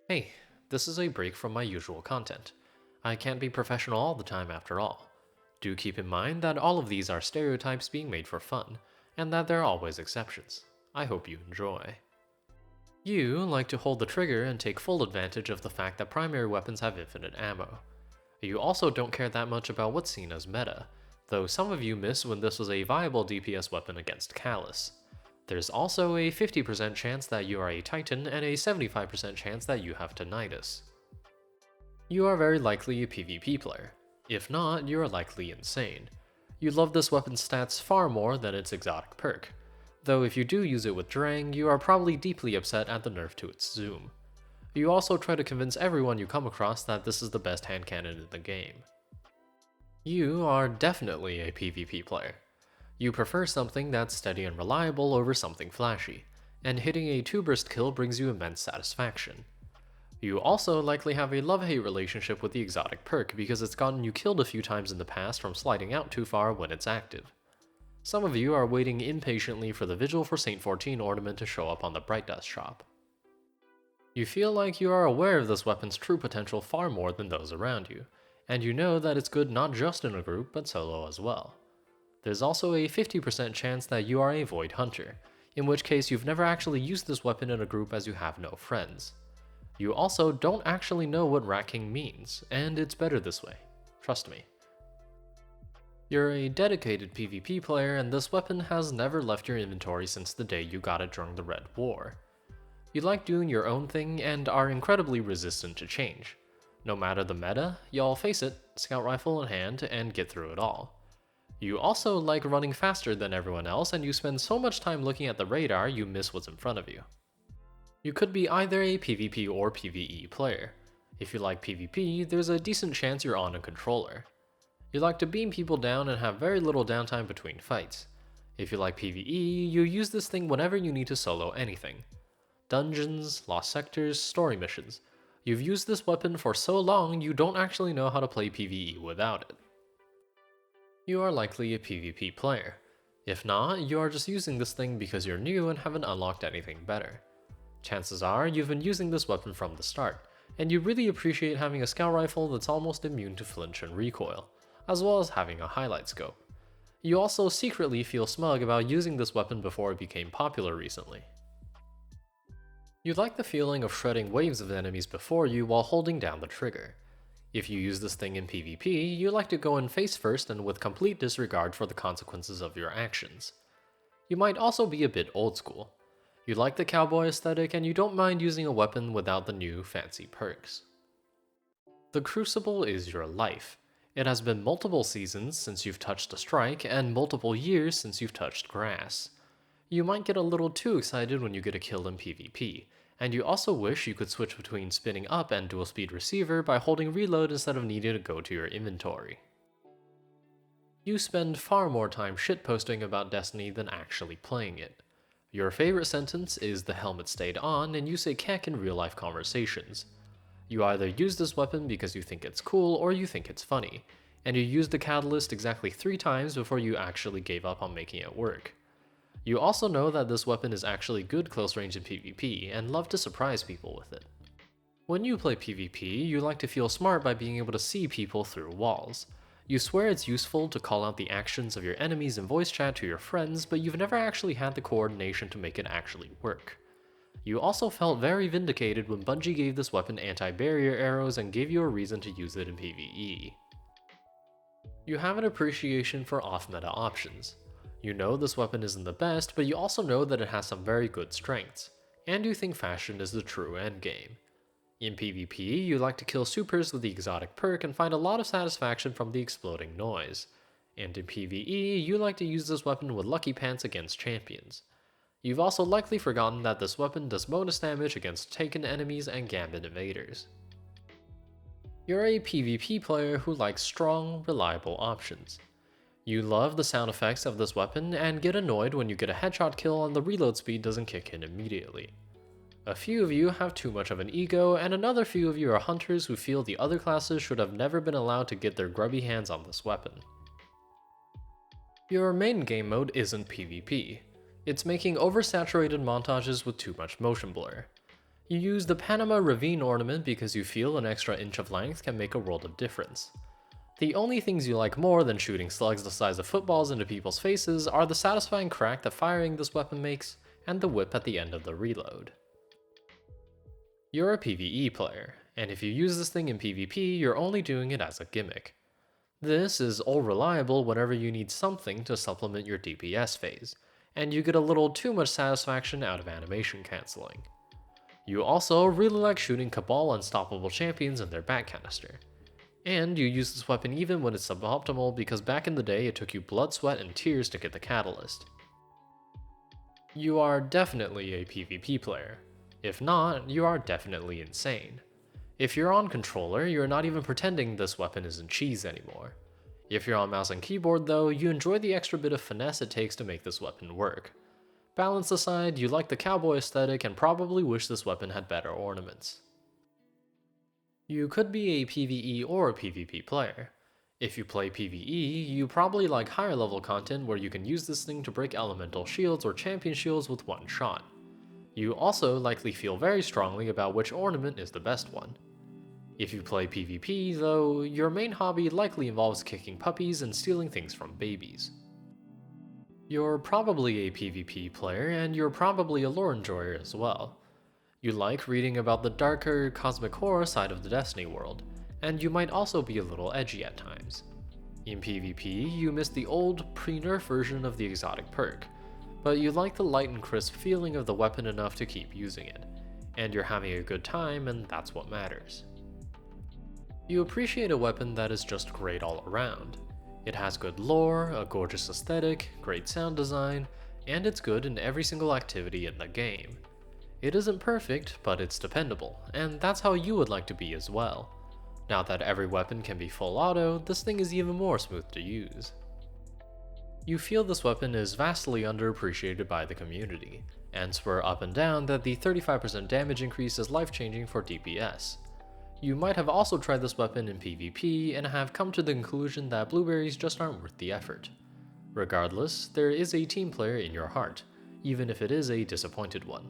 Hey, this is a break from my usual content. I can't be professional all the time after all. Do keep in mind that all of these are stereotypes being made for fun, and that there are always exceptions. I hope you enjoy. You like to hold the trigger and take full advantage of the fact that primary weapons have infinite ammo. You also don't care that much about what's seen as meta, though some of you miss when this was a viable DPS weapon against Callus. There's also a 50% chance that you are a Titan and a 75% chance that you have Tinnitus. You are very likely a PvP player. If not, you are likely insane. You love this weapon's stats far more than its exotic perk, though if you do use it with Drang, you are probably deeply upset at the nerf to its zoom. You also try to convince everyone you come across that this is the best hand cannon in the game. You are definitely a PvP player. You prefer something that's steady and reliable over something flashy, and hitting a 2-burst kill brings you immense satisfaction. You also likely have a love-hate relationship with the exotic perk because it's gotten you killed a few times in the past from sliding out too far when it's active. Some of you are waiting impatiently for the Vigil for Saint 14 ornament to show up on the Bright Dust shop. You feel like you are aware of this weapon's true potential far more than those around you, and you know that it's good not just in a group but solo as well. There's also a 50% chance that you are a Void Hunter, in which case you've never actually used this weapon in a group as you have no friends. You also don't actually know what Rat King means, and it's better this way. Trust me. You're a dedicated PvP player, and this weapon has never left your inventory since the day you got it during the Red War. You like doing your own thing and are incredibly resistant to change. No matter the meta, you'll face it, scout rifle in hand, and get through it all. You also like running faster than everyone else, and you spend so much time looking at the radar you miss what's in front of you. You could be either a PvP or PvE player. If you like PvP, there's a decent chance you're on a controller. You like to beam people down and have very little downtime between fights. If you like PvE, you use this thing whenever you need to solo anything. Dungeons, lost sectors, story missions. You've used this weapon for so long you don't actually know how to play PvE without it. You are likely a PvP player. If not, you are just using this thing because you're new and haven't unlocked anything better. Chances are you've been using this weapon from the start, and you really appreciate having a scout rifle that's almost immune to flinch and recoil, as well as having a highlight scope. You also secretly feel smug about using this weapon before it became popular recently. You like the feeling of shredding waves of enemies before you while holding down the trigger. If you use this thing in PvP, you like to go in face first and with complete disregard for the consequences of your actions. You might also be a bit old school. You like the cowboy aesthetic and you don't mind using a weapon without the new fancy perks. The Crucible is your life. It has been multiple seasons since you've touched a strike and multiple years since you've touched grass. You might get a little too excited when you get a kill in PvP, and you also wish you could switch between spinning up and dual speed receiver by holding reload instead of needing to go to your inventory. You spend far more time shitposting about Destiny than actually playing it. Your favorite sentence is "the helmet stayed on" and you say "keck" in real life conversations. You either use this weapon because you think it's cool or you think it's funny, and you used the catalyst exactly 3 times before you actually gave up on making it work. You also know that this weapon is actually good close range in PvP, and love to surprise people with it. When you play PvP, you like to feel smart by being able to see people through walls. You swear it's useful to call out the actions of your enemies in voice chat to your friends, but you've never actually had the coordination to make it actually work. You also felt very vindicated when Bungie gave this weapon anti-barrier arrows and gave you a reason to use it in PvE. You have an appreciation for off-meta options. You know this weapon isn't the best, but you also know that it has some very good strengths, and you think fashion is the true endgame. In PvP, you like to kill supers with the exotic perk and find a lot of satisfaction from the exploding noise. And in PvE, you like to use this weapon with lucky pants against champions. You've also likely forgotten that this weapon does bonus damage against taken enemies and gambit invaders. You're a PvP player who likes strong, reliable options. You love the sound effects of this weapon and get annoyed when you get a headshot kill and the reload speed doesn't kick in immediately. A few of you have too much of an ego, and another few of you are hunters who feel the other classes should have never been allowed to get their grubby hands on this weapon. Your main game mode isn't PvP. It's making oversaturated montages with too much motion blur. You use the Panama Ravine ornament because you feel an extra inch of length can make a world of difference. The only things you like more than shooting slugs the size of footballs into people's faces are the satisfying crack that firing this weapon makes, and the whip at the end of the reload. You're a PvE player, and if you use this thing in PvP, you're only doing it as a gimmick. This is all reliable whenever you need something to supplement your DPS phase, and you get a little too much satisfaction out of animation cancelling. You also really like shooting Cabal unstoppable champions in their back canister. And you use this weapon even when it's suboptimal because back in the day it took you blood, sweat, and tears to get the catalyst. You are definitely a PvP player. If not, you are definitely insane. If you're on controller, you're not even pretending this weapon isn't cheese anymore. If you're on mouse and keyboard though, you enjoy the extra bit of finesse it takes to make this weapon work. Balance aside, you like the cowboy aesthetic and probably wish this weapon had better ornaments. You could be a PvE or a PvP player. If you play PvE, you probably like higher level content where you can use this thing to break elemental shields or champion shields with one shot. You also likely feel very strongly about which ornament is the best one. If you play PvP though, your main hobby likely involves kicking puppies and stealing things from babies. You're probably a PvP player and you're probably a lore enjoyer as well. You like reading about the darker, cosmic horror side of the Destiny world, and you might also be a little edgy at times. In PvP, you miss the old, pre-nerf version of the exotic perk, but you like the light and crisp feeling of the weapon enough to keep using it, and you're having a good time and that's what matters. You appreciate a weapon that is just great all around. It has good lore, a gorgeous aesthetic, great sound design, and it's good in every single activity in the game. It isn't perfect, but it's dependable, and that's how you would like to be as well. Now that every weapon can be full auto, this thing is even more smooth to use. You feel this weapon is vastly underappreciated by the community, and swear up and down that the 35% damage increase is life-changing for DPS. You might have also tried this weapon in PvP and have come to the conclusion that blueberries just aren't worth the effort. Regardless, there is a team player in your heart, even if it is a disappointed one.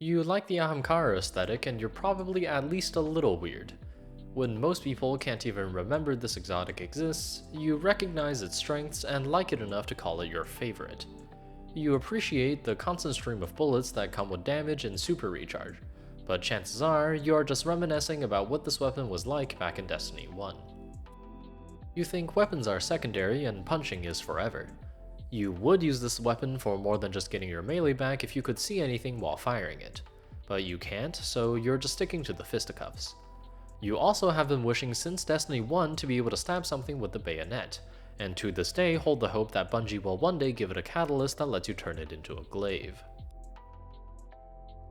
You like the Ahamkara aesthetic and you're probably at least a little weird. When most people can't even remember this exotic exists, you recognize its strengths and like it enough to call it your favorite. You appreciate the constant stream of bullets that come with damage and super recharge, but chances are you're just reminiscing about what this weapon was like back in Destiny 1. You think weapons are secondary and punching is forever. You would use this weapon for more than just getting your melee back if you could see anything while firing it, but you can't, so you're just sticking to the fisticuffs. You also have been wishing since Destiny 1 to be able to stab something with the bayonet, and to this day hold the hope that Bungie will one day give it a catalyst that lets you turn it into a glaive.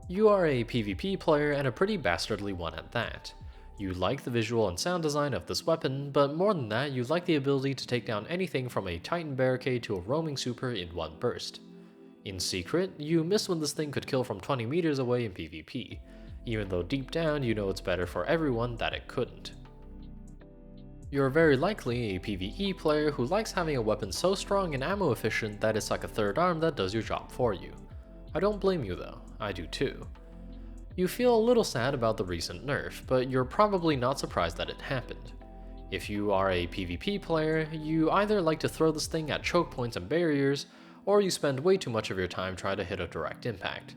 You are a PvP player and a pretty bastardly one at that. You like the visual and sound design of this weapon, but more than that, you like the ability to take down anything from a Titan barricade to a roaming super in one burst. In secret, you miss when this thing could kill from 20 meters away in PvP, even though deep down you know it's better for everyone that it couldn't. You're very likely a PvE player who likes having a weapon so strong and ammo efficient that it's like a third arm that does your job for you. I don't blame you though, I do too. You feel a little sad about the recent nerf, but you're probably not surprised that it happened. If you are a PvP player, you either like to throw this thing at choke points and barriers, or you spend way too much of your time trying to hit a direct impact.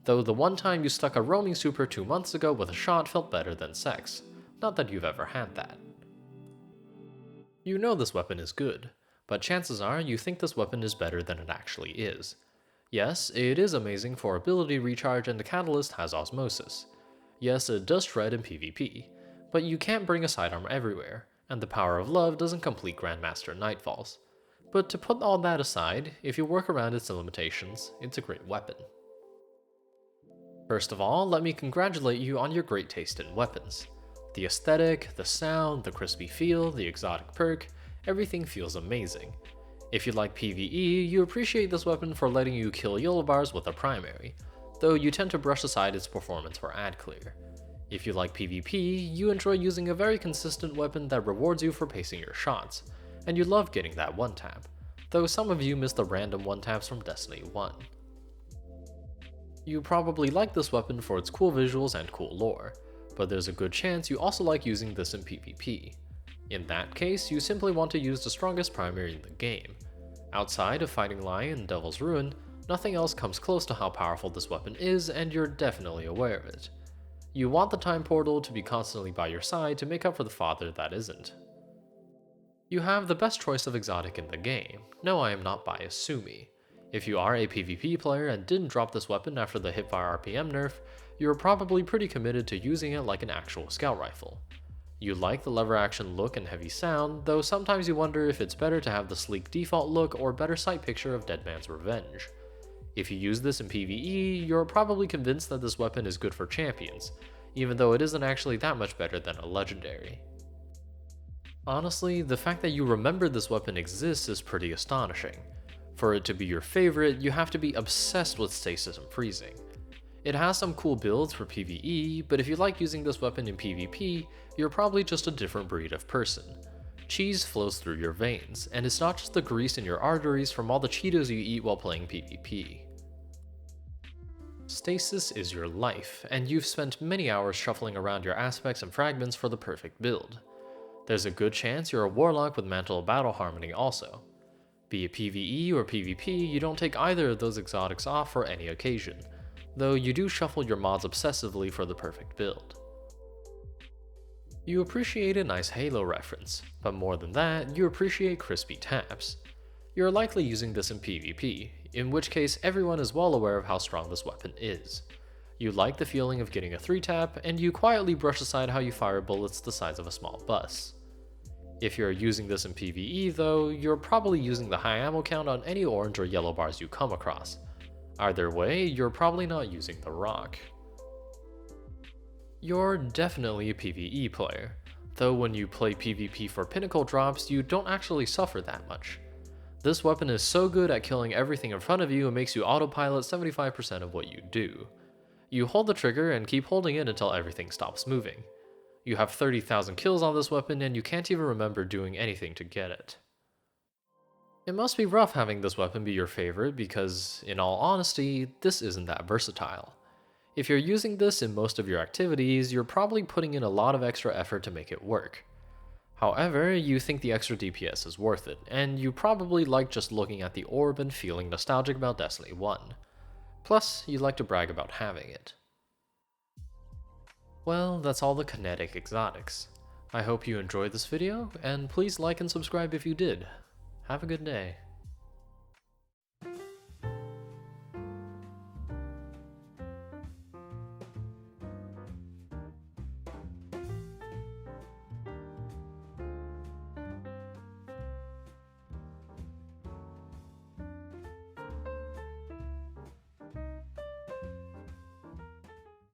Though the one time you stuck a roaming super 2 months ago with a shot felt better than sex. Not that you've ever had that. You know this weapon is good, but chances are you think this weapon is better than it actually is. Yes, it is amazing for ability recharge and the catalyst has osmosis. Yes, it does shred in PvP, but you can't bring a sidearm everywhere, and the power of love doesn't complete Grandmaster Nightfalls. But to put all that aside, if you work around its limitations, it's a great weapon. First of all, let me congratulate you on your great taste in weapons. The aesthetic, the sound, the crispy feel, the exotic perk, everything feels amazing. If you like PvE, you appreciate this weapon for letting you kill yellow bars with a primary, though you tend to brush aside its performance for ad clear. If you like PvP, you enjoy using a very consistent weapon that rewards you for pacing your shots, and you love getting that one tap, though some of you miss the random one taps from Destiny 1. You probably like this weapon for its cool visuals and cool lore, but there's a good chance you also like using this in PvP. In that case, you simply want to use the strongest primary in the game. Outside of Fighting Lion and Devil's Ruin, nothing else comes close to how powerful this weapon is, and you're definitely aware of it. You want the Time Portal to be constantly by your side to make up for the father that isn't. You have the best choice of exotic in the game. No, I am not biased, sue me. If you are a PvP player and didn't drop this weapon after the hipfire RPM nerf, you're probably pretty committed to using it like an actual scout rifle. You like the lever action look and heavy sound, though sometimes you wonder if it's better to have the sleek default look or better sight picture of Dead Man's Revenge. If you use this in PvE, you're probably convinced that this weapon is good for champions, even though it isn't actually that much better than a legendary. Honestly, the fact that you remember this weapon exists is pretty astonishing. For it to be your favorite, you have to be obsessed with stasis and freezing. It has some cool builds for PvE, but if you like using this weapon in PvP, you're probably just a different breed of person. Cheese flows through your veins, and it's not just the grease in your arteries from all the Cheetos you eat while playing PvP. Stasis is your life, and you've spent many hours shuffling around your aspects and fragments for the perfect build. There's a good chance you're a warlock with Mantle of Battle Harmony also. Be it PvE or PvP, you don't take either of those exotics off for any occasion, though you do shuffle your mods obsessively for the perfect build. You appreciate a nice Halo reference, but more than that, you appreciate crispy taps. You're likely using this in PvP, in which case everyone is well aware of how strong this weapon is. You like the feeling of getting a 3-tap, and you quietly brush aside how you fire bullets the size of a small bus. If you're using this in PvE though, you're probably using the high ammo count on any orange or yellow bars you come across. Either way, you're probably not using the rock. You're definitely a PvE player, though when you play PvP for pinnacle drops, you don't actually suffer that much. This weapon is so good at killing everything in front of you, it makes you autopilot 75% of what you do. You hold the trigger and keep holding it until everything stops moving. You have 30,000 kills on this weapon and you can't even remember doing anything to get it. It must be rough having this weapon be your favorite because, in all honesty, this isn't that versatile. If you're using this in most of your activities, you're probably putting in a lot of extra effort to make it work. However, you think the extra DPS is worth it, and you probably like just looking at the orb and feeling nostalgic about Destiny 1. Plus, you like to brag about having it. Well, that's all the Kinetic exotics. I hope you enjoyed this video, and please like and subscribe if you did. Have a good day.